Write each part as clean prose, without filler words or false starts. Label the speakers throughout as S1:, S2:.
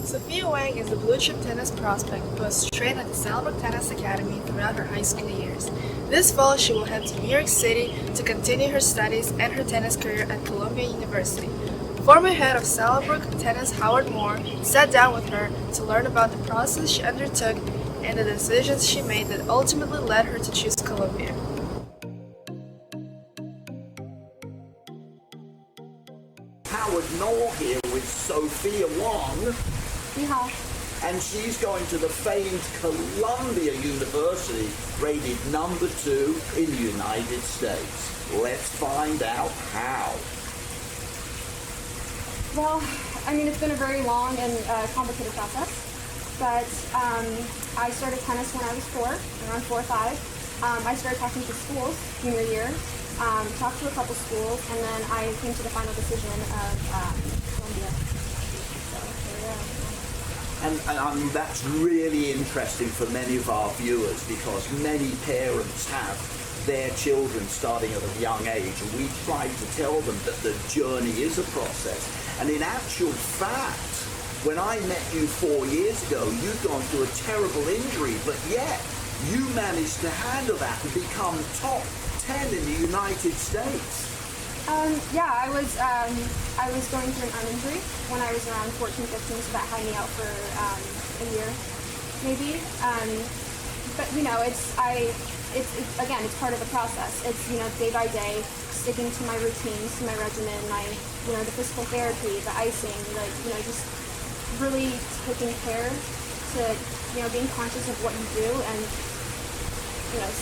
S1: Sophia Wang is a blue-chip tennis prospect who has trained at the Saddlebrook Tennis Academy throughout her high school years. This fall, she will head to New York City to continue her studies and her tennis career at Columbia University. Former head of Saddlebrook Tennis Howard Moore sat down with her to learn about the process she undertook and the decisions she made that ultimately led her to choose Columbia.
S2: Howard Moore here with Sophia Wang.
S3: 你好。
S2: And she's going to the famed Columbia University, rated number 2 in the United States. Let's find out how.
S3: Well, I mean, it's been a very long and complicated process, but I started tennis when I was 4, around 4 or 5. I started talking to schools junior year, talked to a couple schools, and then I came to the final decision of Columbia. So, here we are.
S2: And that's really interesting for many of our viewers because many parents have their children starting at a young age, and we try to tell them that the journey is a process. And in actual fact, when I met you 4 years ago, you'd gone through a terrible injury, but yet you managed to handle that and become top 10 in the United States.
S3: Yeah, I was going through an arm injury when I was around 14, 15, so that had me out for a year, maybe. But you know, it's again, it's part of the process. It's, you know, day by day, sticking to my routines, to my regimen, the physical therapy, the icing, just really taking care to, being conscious of what you do and,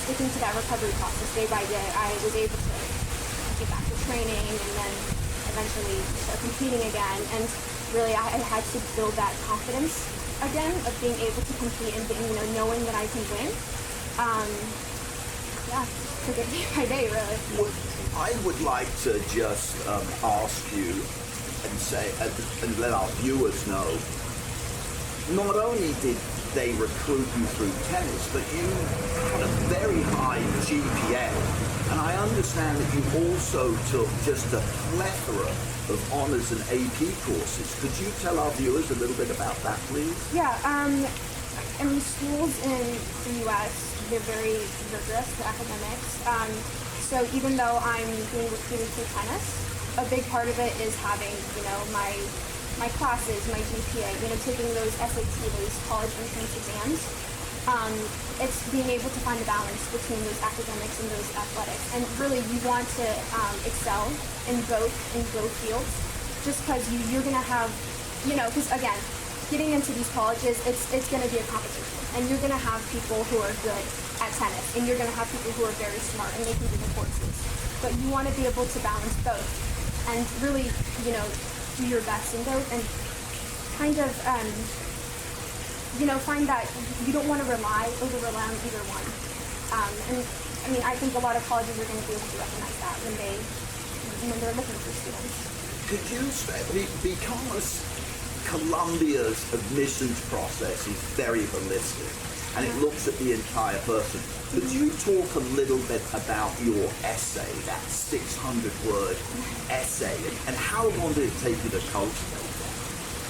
S3: sticking to that recovery process day by day. I was able to get back to training and then eventually start competing again. And really, I had to build that confidence again of being able to compete and knowing that I can win. Took it day by day, really.
S2: Well, I would like to just ask you and say and let our viewers know. Not only did they recruit you through tennis, but you had a very high GPA. And I understand that you also took just a plethora of honors and AP courses. Could you tell our viewers a little bit about that, please?
S3: Yeah, schools in the U.S., they're very rigorous, the academics. So even though I'm being recruited for tennis, a big part of it is having, my classes, my GPA, taking those SAT, those college entrance exams. It's being able to find a balance between those academics and those athletics. And really, you want to excel in both fields, just because you're going to have, because again, getting into these colleges, it's going to be a competition. And you're going to have people who are good at tennis, and you're going to have people who are very smart and they can do the courses. But you want to be able to balance both and really, do your best in both and kind of, find that you don't want to rely on either one. And I mean, I think a lot of colleges are going to be able to recognize that when they're looking for students.
S2: Could you say, because Columbia's admissions process is very holistic and it looks at the entire person, could you talk a little bit about your essay, that 600-word essay, and how long did it take you to cultivate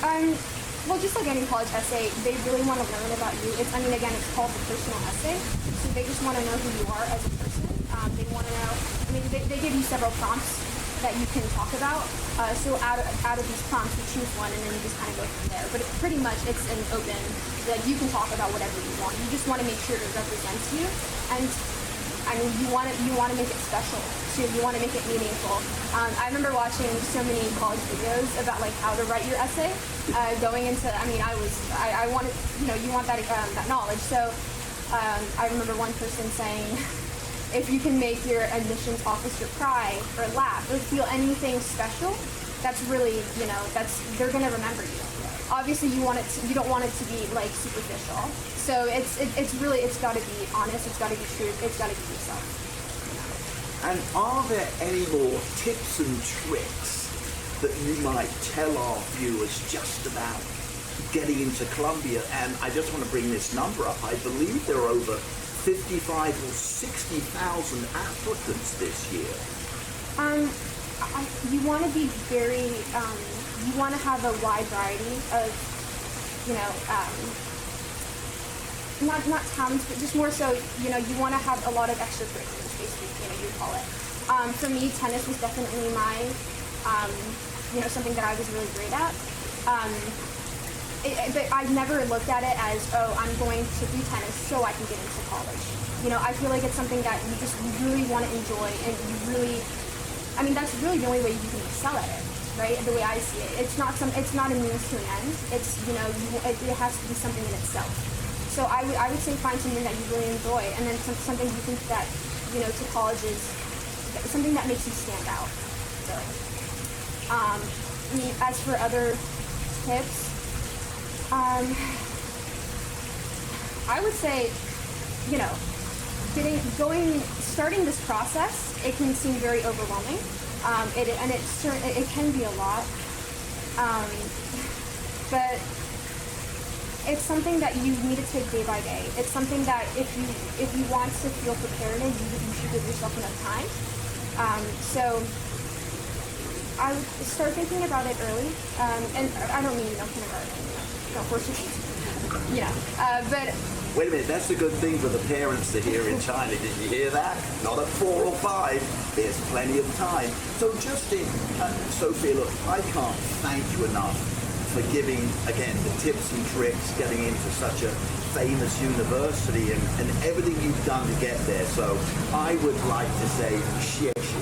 S2: that?
S3: Well, just like any college essay, they really want to learn about you. It's called the personal essay. So they just want to know who you are as a person. They want to know, they give you several prompts that you can talk about. So out of these prompts, you choose one and then you just kind of go from there. But pretty much it's an open, you can talk about whatever you want. You just want to make sure it represents you. And you want to make it special too. You want to make it meaningful. I remember watching so many college videos about how to write your essay. Going into, I wanted, you want that knowledge. So I remember one person saying, if you can make your admissions officer cry or laugh or feel anything special, that's really, they're gonna remember you. Obviously, you don't want it to be superficial. So it's got to be honest. It's got to be true. It's got to be yourself.
S2: And are there any more tips and tricks that you might tell our viewers just about getting into Columbia? And I just want to bring this number up. I believe there are over 55 or 60,000 applicants this year.
S3: You want to be very, you want to have a wide variety of you know, not talents, but just more so, you know, you want to have a lot of extracurriculars, basically, you know, you call it. For me, tennis was definitely my, you know, something that I was really great at. But I never looked at it as, oh, I'm going to do tennis so I can get into college. You know, I feel like it's something that you just really want to enjoy, and you really, I mean, that's really the only way you can excel at it, right? The way I see it, it's not a means to an end. It's, you know, it has to be something in itself. So I would say find something that you really enjoy, and then something you think that, you know, to college is something that makes you stand out. Really. I mean, as for other tips, I would say, you know, starting this process, it can seem very overwhelming, it can be a lot, but it's something that you need to take day by day. It's something that if you want to feel prepared, you should give yourself enough time. So I would start thinking about it early, and I don't mean, you know, kindergarten, you know, don't force your kids, you know, but.
S2: Wait a minute, that's a good thing for the parents to hear in China. Did you hear that? Not at 4 or 5. There's plenty of time. So Justin, Sophia, look, I can't thank you enough for giving, again, the tips and tricks, getting into such a famous university and everything you've done to get there. So I would like to say, 谢谢